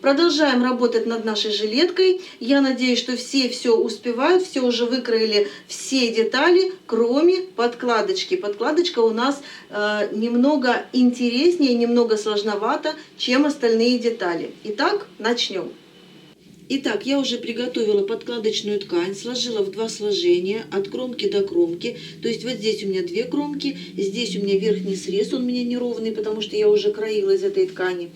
Продолжаем работать над нашей жилеткой. Я надеюсь, что все успевают, все уже выкроили все детали, кроме подкладочки. Подкладочка у нас немного интереснее, немного сложновато, чем остальные детали. Итак, начнем. Итак, я уже приготовила подкладочную ткань, сложила в 2 сложения, от кромки до кромки. То есть вот здесь у меня 2 кромки, здесь у меня верхний срез, он у меня неровный, потому что я уже краила из этой ткани,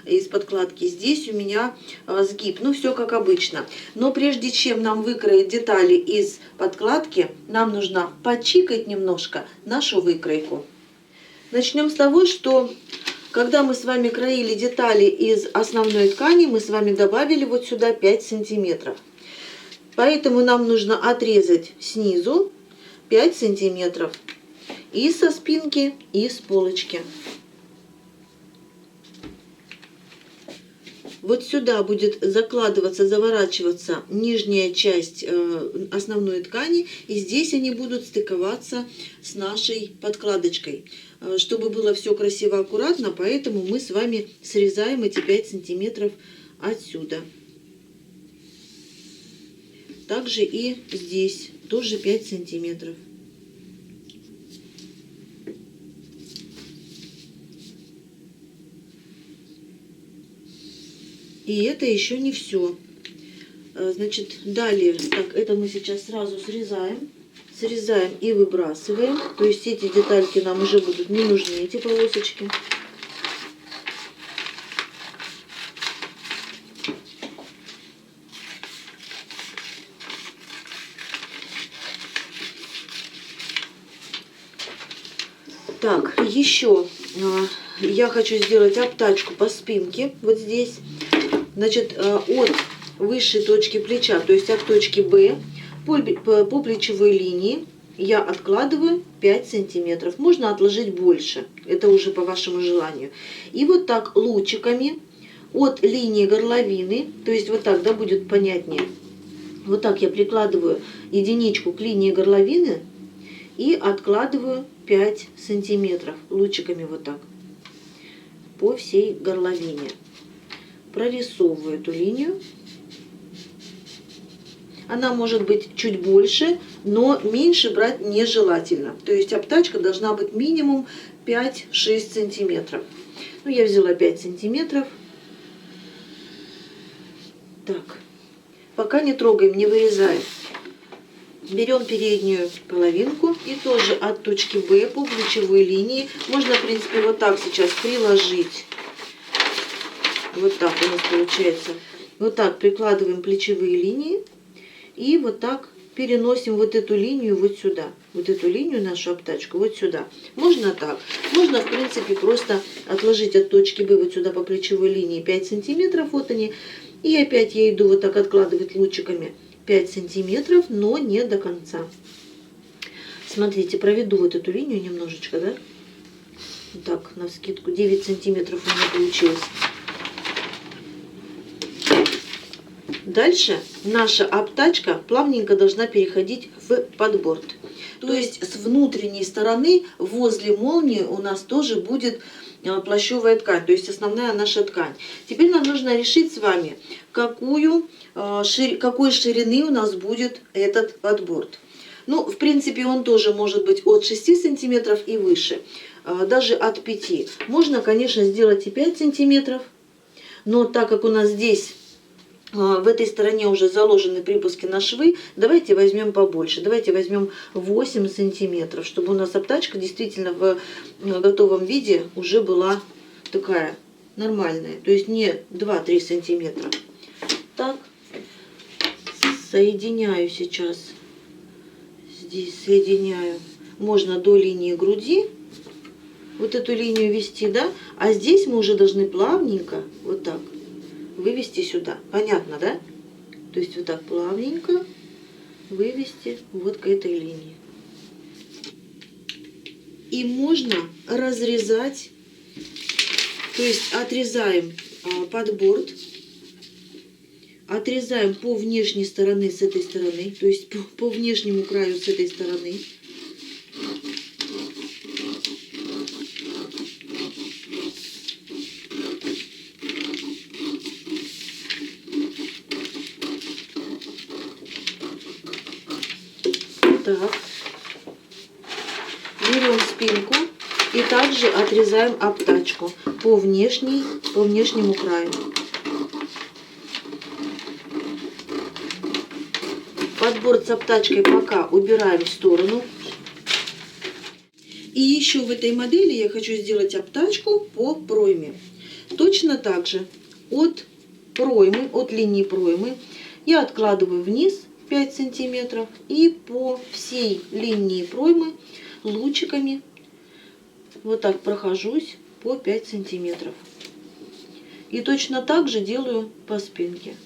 из подкладки. Здесь у меня сгиб, ну все как обычно. Но прежде чем нам выкроить детали из подкладки, нам нужно почикать немножко нашу выкройку. Начнем с того, что когда мы с вами краили детали из основной ткани, мы с вами добавили вот сюда 5 сантиметров. Поэтому нам нужно отрезать снизу 5 сантиметров и со спинки, и с полочки. Вот сюда будет закладываться, заворачиваться нижняя часть основной ткани, и здесь они будут стыковаться с нашей подкладочкой. Чтобы было все красиво, аккуратно, поэтому мы с вами срезаем эти 5 сантиметров отсюда. Также и здесь тоже 5 сантиметров. И это еще не все. Значит, далее, так, это мы сейчас сразу срезаем. Срезаем и выбрасываем. То есть эти детальки нам уже будут не нужны, эти полосочки. Так, еще я хочу сделать обтачку по спинке, вот здесь. Значит, от высшей точки плеча, то есть от точки Б, по плечевой линии я откладываю 5 сантиметров. Можно отложить больше, это уже по вашему желанию. И вот так лучиками от линии горловины, то есть вот так, да, будет понятнее. Вот так я прикладываю единичку к линии горловины и откладываю 5 сантиметров лучиками вот так по всей горловине. Прорисовываю эту линию. Она может быть чуть больше, но меньше брать нежелательно. То есть обтачка должна быть минимум 5-6 сантиметров. Ну, я взяла 5 сантиметров. Так, пока не трогаем, не вырезаем. Берем переднюю половинку и тоже от точки Б по плечевой линии. Можно, в принципе, вот так сейчас приложить. Вот так у нас получается. Вот так прикладываем плечевые линии. И вот так переносим вот эту линию вот сюда. Вот эту линию, нашу обтачку, вот сюда. Можно так. Можно, в принципе, просто отложить от точки Б вот сюда по плечевой линии 5 сантиметров. Вот они. И опять я иду вот так откладывать лучиками 5 сантиметров, но не до конца. Смотрите, проведу вот эту линию немножечко, да? Вот так, навскидку. 9 сантиметров у меня получилось. Дальше наша обтачка плавненько должна переходить в подборд. То есть с внутренней стороны возле молнии у нас тоже будет плащевая ткань, то есть основная наша ткань. Теперь нам нужно решить с вами, какой ширины у нас будет этот подборд. Ну, в принципе, он тоже может быть от 6 сантиметров и выше, даже от 5. Можно, конечно, сделать и 5 сантиметров, но так как у нас здесь в этой стороне уже заложены припуски на швы, давайте возьмем побольше. Давайте возьмем 8 сантиметров, чтобы у нас обтачка действительно в готовом виде уже была такая нормальная. То есть не 2-3 сантиметра. Так, соединяю сейчас. Здесь соединяю. Можно до линии груди вот эту линию вести, да? А здесь мы уже должны плавненько вот так вывести сюда. Понятно, да? То есть вот так плавненько вывести вот к этой линии. И можно разрезать, то есть отрезаем подборд, отрезаем по внешней стороне с этой стороны, то есть по внешнему краю с этой стороны. так. Берем спинку и также отрезаем обтачку по внешнему краю. Подборд с обтачкой пока убираем в сторону. И еще в этой модели я хочу сделать обтачку по пройме. Точно так же от линии проймы я откладываю вниз 5 сантиметров и по всей линии проймы лучиками вот так прохожусь по 5 сантиметров. И точно так же делаю по спинке.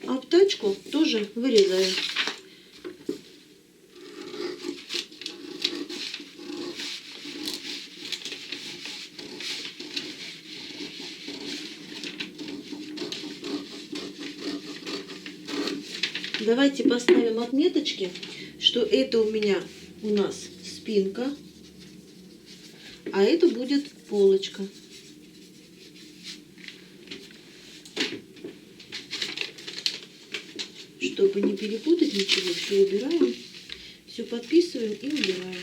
Обтачку тоже вырезаем. Давайте поставим отметочки, что это у нас спинка, а это будет полочка. Чтобы не перепутать ничего, все убираем, все подписываем и убираем.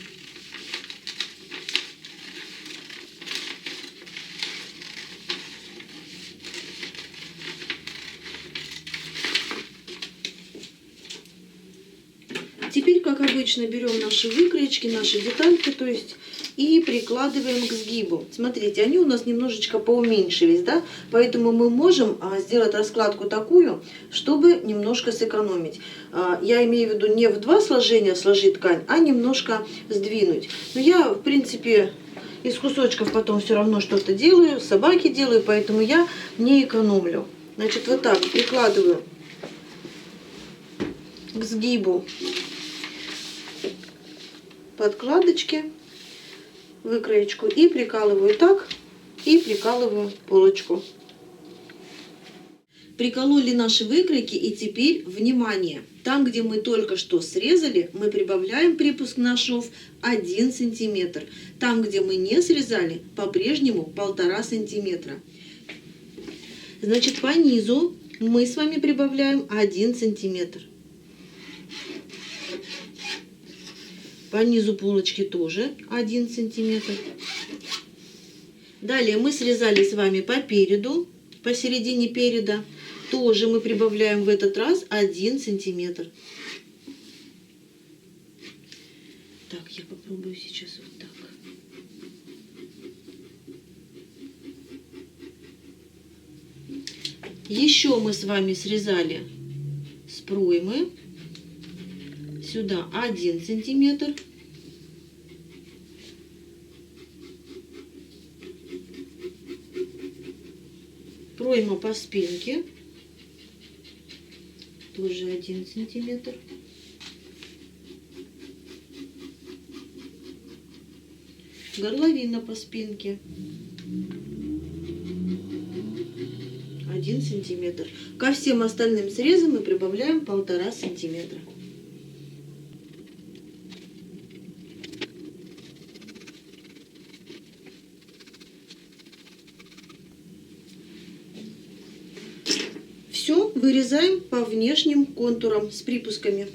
Теперь, как обычно, берем наши выкроечки, наши детальки, то есть, и прикладываем к сгибу. Смотрите, они у нас немножечко поуменьшились, да? Поэтому мы можем сделать раскладку такую, чтобы немножко сэкономить. Я имею в виду не в два сложения сложить ткань, а немножко сдвинуть. Но я, в принципе, из кусочков потом все равно что-то делаю, собаки делаю, поэтому я не экономлю. Значит, вот так прикладываю к сгибу подкладочки, выкроечку и прикалываю так, и прикалываю полочку. Прикололи наши выкройки, и теперь, внимание, там, где мы только что срезали, мы прибавляем припуск на шов 1 сантиметр. Там, где мы не срезали, по-прежнему 1,5 сантиметра. Значит, по низу мы с вами прибавляем 1 сантиметр. По низу полочки тоже 1 сантиметр. Далее мы срезали с вами по переду, посередине переда. Тоже мы прибавляем в этот раз 1 сантиметр. Так, я попробую сейчас вот так. Еще мы с вами срезали с проймы. Сюда 1 сантиметр. Пройма по спинке. Тоже 1 сантиметр. Горловина по спинке. 1 сантиметр. Ко всем остальным срезам мы прибавляем 1,5 сантиметра. Все вырезаем по внешним контурам с припусками.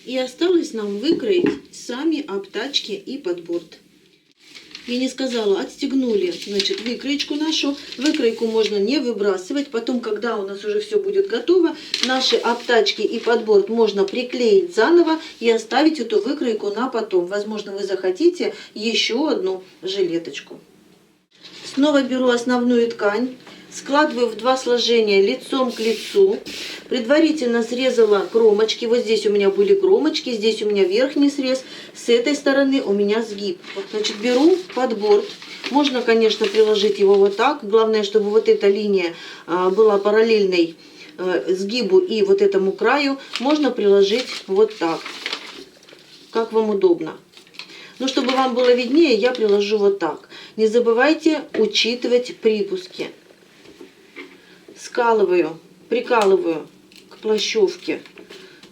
И осталось нам выкроить сами обтачки и подборд. Я не сказала, отстегнули, значит, выкроечку нашу. Выкройку можно не выбрасывать. Потом, когда у нас уже все будет готово, наши обтачки и подборд можно приклеить заново и оставить эту выкройку на потом. Возможно, вы захотите еще одну жилеточку. Снова беру основную ткань, складываю в два сложения лицом к лицу. Предварительно срезала кромочки. Вот здесь у меня были кромочки, здесь у меня верхний срез, с этой стороны у меня сгиб. Значит, беру подборд. Можно, конечно, приложить его вот так. Главное, чтобы вот эта линия была параллельной сгибу и вот этому краю. Можно приложить вот так, как вам удобно. Но чтобы вам было виднее, я приложу вот так. Не забывайте учитывать припуски. Скалываю, прикалываю к плащевке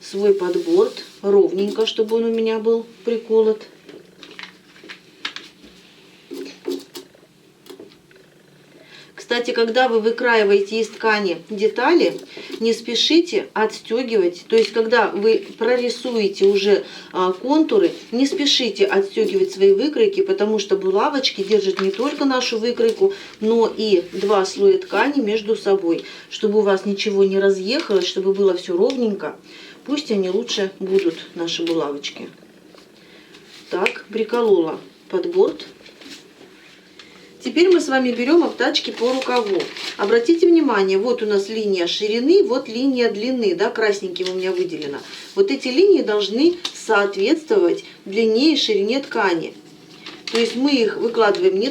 свой подборд ровненько, чтобы он у меня был приколот. Кстати, когда вы выкраиваете из ткани детали, не спешите отстегивать. То есть, когда вы прорисуете уже контуры, не спешите отстегивать свои выкройки, потому что булавочки держат не только нашу выкройку, но и два слоя ткани между собой. Чтобы у вас ничего не разъехалось, чтобы было все ровненько, пусть они лучше будут, наши булавочки. Так, приколола подборд. Теперь мы с вами берем обтачки по рукаву. Обратите внимание, вот у нас линия ширины, вот линия длины, да, красненьким у меня выделена. Вот эти линии должны соответствовать длине и ширине ткани. То есть мы их выкладываем не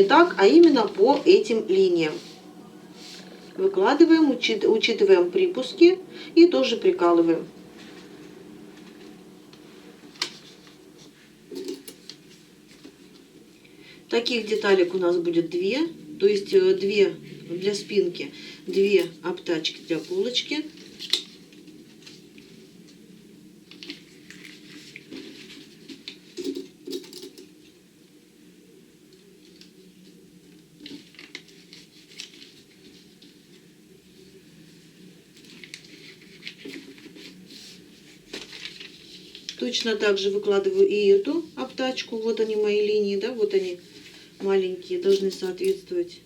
так, а именно по этим линиям. Выкладываем, учитываем припуски и тоже прикалываем. Таких деталек у нас будет две, то есть две для спинки, две обтачки для полочки. Точно так же выкладываю и эту обтачку. Вот они мои линии, да, вот они маленькие, должны соответствовать.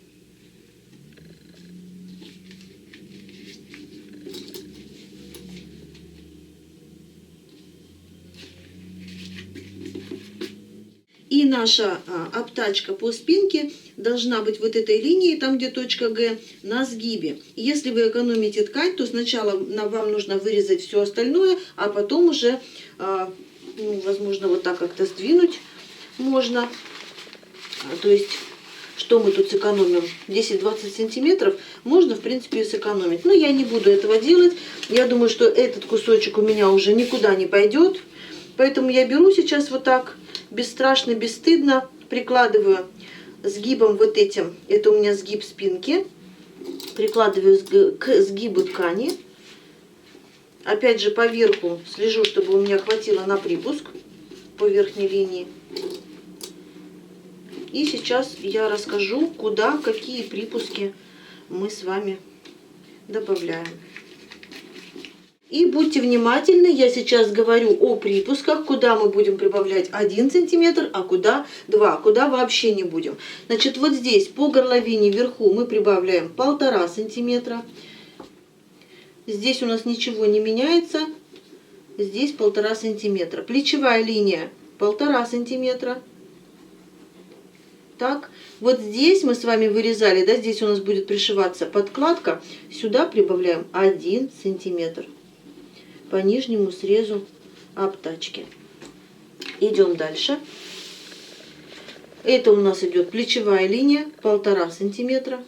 И наша обтачка по спинке должна быть вот этой линией, там где точка Г, на сгибе. Если вы экономите ткань, то сначала вам нужно вырезать все остальное, а потом уже, возможно, вот так как-то сдвинуть можно. То есть, что мы тут сэкономим? 10-20 сантиметров можно, в принципе, сэкономить. Но я не буду этого делать. Я думаю, что этот кусочек у меня уже никуда не пойдет. Поэтому я беру сейчас вот так, бесстрашно, бесстыдно, прикладываю сгибом вот этим. Это у меня сгиб спинки. Прикладываю к сгибу ткани. Опять же, по верху слежу, чтобы у меня хватило на припуск по верхней линии. И сейчас я расскажу, куда, какие припуски мы с вами добавляем. И будьте внимательны, я сейчас говорю о припусках, куда мы будем прибавлять 1 сантиметр, а куда 2, куда вообще не будем. Значит, вот здесь по горловине вверху мы прибавляем 1,5 сантиметра. Здесь у нас ничего не меняется, здесь 1,5 сантиметра. Плечевая линия 1,5 сантиметра. Так, вот здесь мы с вами вырезали, да, здесь у нас будет пришиваться подкладка, сюда прибавляем 1 сантиметр по нижнему срезу обтачки. Идем дальше. Это у нас идет плечевая линия 1,5 сантиметра.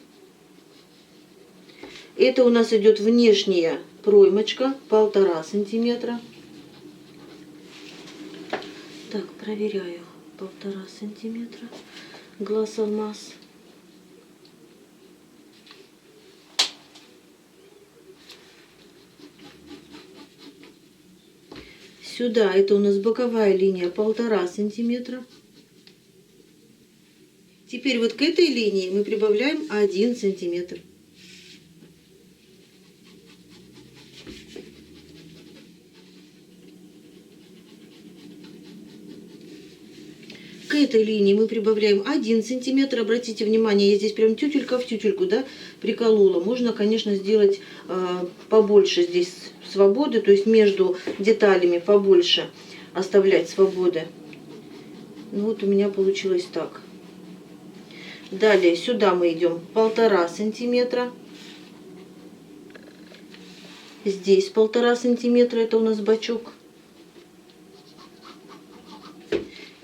Это у нас идет внешняя проймочка 1,5 сантиметра. Так, проверяю. 1,5 сантиметра. Глаз алмаз. Сюда это у нас боковая линия 1,5 сантиметра. Теперь вот к этой линии мы прибавляем 1 сантиметр. К этой линии мы прибавляем 1 сантиметр. Обратите внимание, я здесь прям тютелька в тютельку, да, приколола. Можно, конечно, сделать побольше здесь свободы, то есть между деталями побольше оставлять свободы. Ну вот у меня получилось так. Далее сюда мы идем 1,5 сантиметра. Здесь 1,5 сантиметра, это у нас бочок.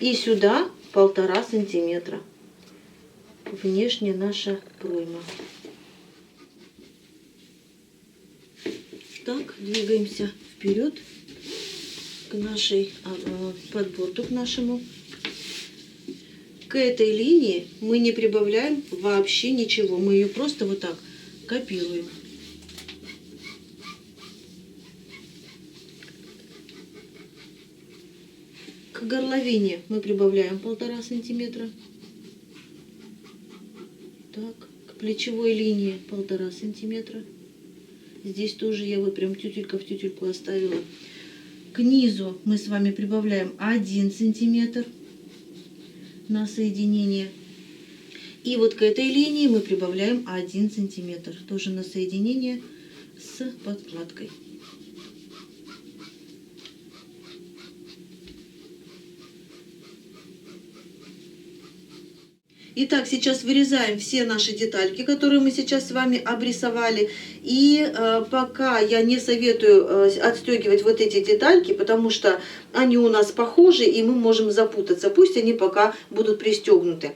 И сюда 1,5 сантиметра. Внешняя наша пройма. Так, двигаемся вперед к нашей подбору, к нашему. К этой линии мы не прибавляем вообще ничего. Мы ее просто вот так копируем. К горловине мы прибавляем 1,5 сантиметра. Так, к плечевой линии 1,5 сантиметра. Здесь тоже я вот прям тютелька в тютельку оставила. К низу мы с вами прибавляем 1 сантиметр на соединение. И вот к этой линии мы прибавляем 1 сантиметр. Тоже на соединение с подкладкой. Итак, сейчас вырезаем все наши детальки, которые мы сейчас с вами обрисовали. И пока я не советую отстегивать вот эти детальки, потому что они у нас похожи, и мы можем запутаться. Пусть они пока будут пристегнуты.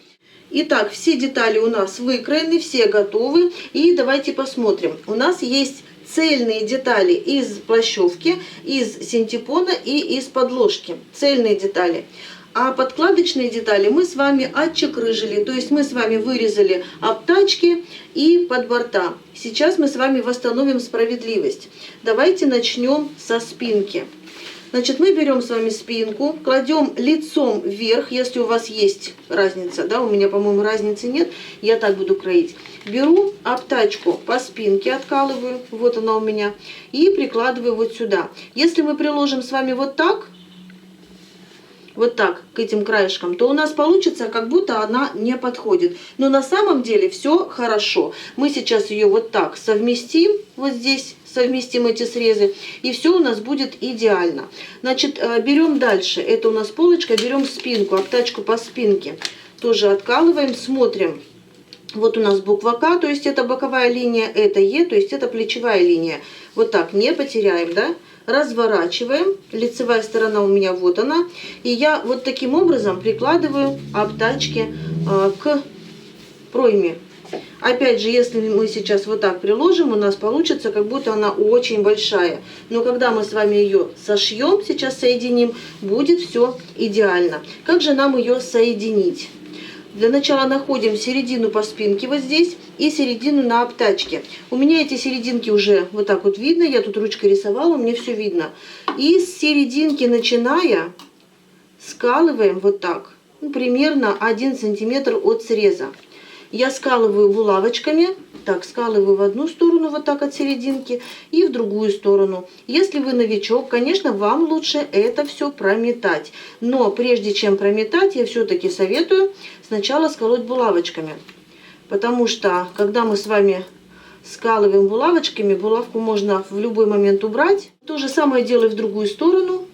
Итак, все детали у нас выкроены, все готовы. И давайте посмотрим. У нас есть цельные детали из плащевки, из синтепона и из подложки. Цельные детали. А подкладочные детали мы с вами отчекрыжили, то есть мы с вами вырезали обтачки и подборта. Сейчас мы с вами восстановим справедливость. Давайте начнем со спинки. Значит, мы берем с вами спинку, кладем лицом вверх, если у вас есть разница, да, у меня, по-моему, разницы нет, я так буду кроить. Беру обтачку по спинке, откалываю, вот она у меня, и прикладываю вот сюда. Если мы приложим с вами вот так к этим краешкам, то у нас получится, как будто она не подходит. Но на самом деле все хорошо. Мы сейчас ее вот так совместим, вот здесь совместим эти срезы, и все у нас будет идеально. Значит, берем дальше, это у нас полочка, берем спинку, обтачку по спинке, тоже откалываем, смотрим. Вот у нас буква К, то есть это боковая линия, это Е, то есть это плечевая линия. Вот так, не потеряем, да? Разворачиваем, лицевая сторона у меня вот она, и я вот таким образом прикладываю обтачки к пройме. Опять же, если мы сейчас вот так приложим, у нас получится, как будто она очень большая. Но когда мы с вами ее сошьем, сейчас соединим, будет все идеально. Как же нам ее соединить? Для начала находим середину по спинке вот здесь и середину на обтачке. У меня эти серединки уже вот так вот видно, я тут ручкой рисовала, мне все видно. И с серединки начиная скалываем вот так, примерно 1 сантиметр от среза. Я скалываю булавочками, так, скалываю в одну сторону вот так от серединки и в другую сторону. Если вы новичок, конечно, вам лучше это все прометать. Но прежде чем прометать, я все-таки советую сначала сколоть булавочками. Потому что, когда мы с вами скалываем булавочками, булавку можно в любой момент убрать. То же самое делаю в другую сторону.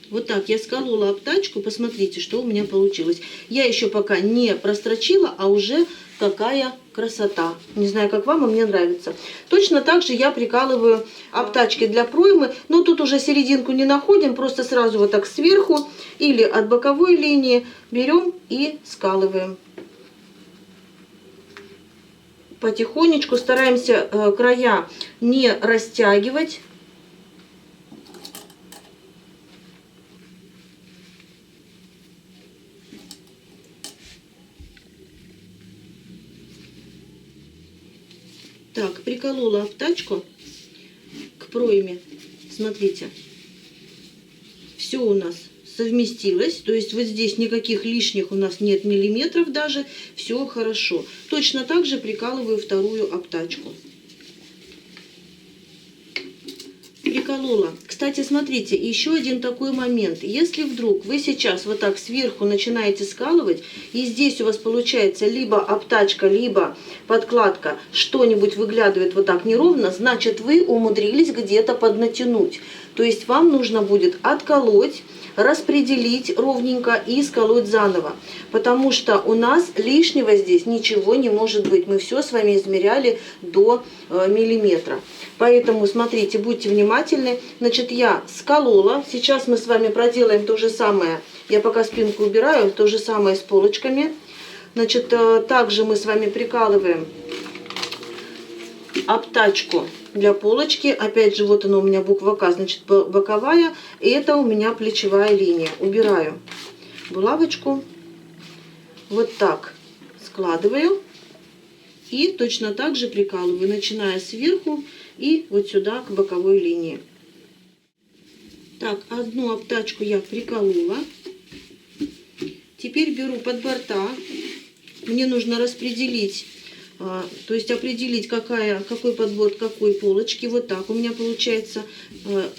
Вот так я сколола обтачку, посмотрите, что у меня получилось. Я еще пока не прострочила, а уже какая красота. Не знаю, как вам, а мне нравится. Точно так же я прикалываю обтачки для проймы, но тут уже серединку не находим, просто сразу вот так сверху или от боковой линии берем и скалываем. Потихонечку стараемся края не растягивать. Так, приколола обтачку к пройме. Смотрите, все у нас совместилось. То есть вот здесь никаких лишних у нас нет миллиметров даже. Все хорошо. Точно так же прикалываю вторую обтачку. приколола. Кстати, смотрите, еще один такой момент. Если вдруг вы сейчас вот так сверху начинаете скалывать, и здесь у вас получается либо обтачка, либо подкладка, что-нибудь выглядывает вот так неровно, значит вы умудрились где-то поднатянуть. То есть вам нужно будет отколоть, распределить ровненько и сколоть заново. Потому что у нас лишнего здесь ничего не может быть. Мы все с вами измеряли до миллиметра. Поэтому смотрите, будьте внимательны. Значит, я сколола. Сейчас мы с вами проделаем то же самое. Я пока спинку убираю, то же самое с полочками. Значит, также мы с вами прикалываем обтачку для полочки. Опять же, вот она у меня буква К, значит, боковая. И это у меня плечевая линия. Убираю булавочку. Вот так складываю. И точно так же прикалываю, начиная сверху и вот сюда к боковой линии. Так, одну обтачку я приколола. Теперь беру подборта. Мне нужно распределить, то есть определить, какой подборт какой полочки. Вот так у меня получается.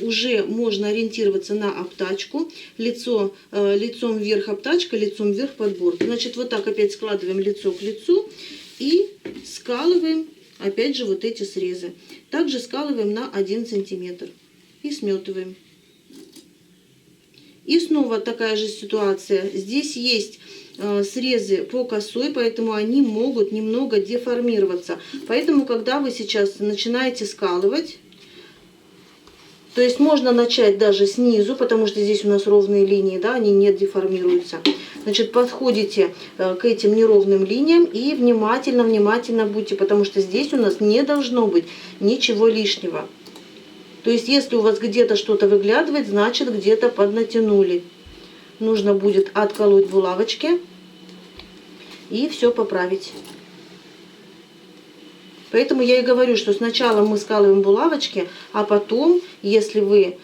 Уже можно ориентироваться на обтачку. Лицом вверх обтачка, лицом вверх подборт. Значит, вот так опять складываем лицо к лицу и скалываем опять же вот эти срезы. Также скалываем на 1 сантиметр и сметываем. И снова такая же ситуация. Здесь есть срезы по косой, поэтому они могут немного деформироваться. Поэтому, когда вы сейчас начинаете скалывать, то есть можно начать даже снизу, потому что здесь у нас ровные линии, да, они не деформируются. Значит, подходите к этим неровным линиям и внимательно будьте, потому что здесь у нас не должно быть ничего лишнего. То есть, если у вас где-то что-то выглядывает, значит, где-то поднатянули. Нужно будет отколоть булавочки и все поправить. Поэтому я и говорю, что сначала мы скалываем булавочки, а потом, если вы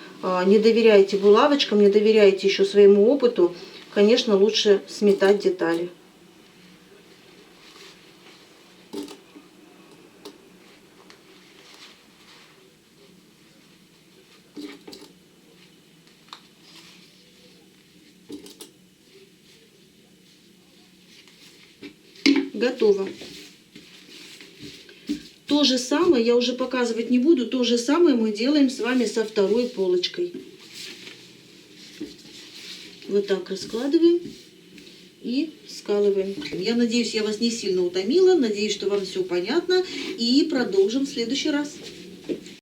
не доверяете булавочкам, не доверяете еще своему опыту, конечно, лучше сметать детали. Готово. То же самое, я уже показывать не буду, то же самое мы делаем с вами со второй полочкой. Вот так раскладываем и скалываем. Я надеюсь, я вас не сильно утомила, надеюсь, что вам все понятно, и продолжим в следующий раз.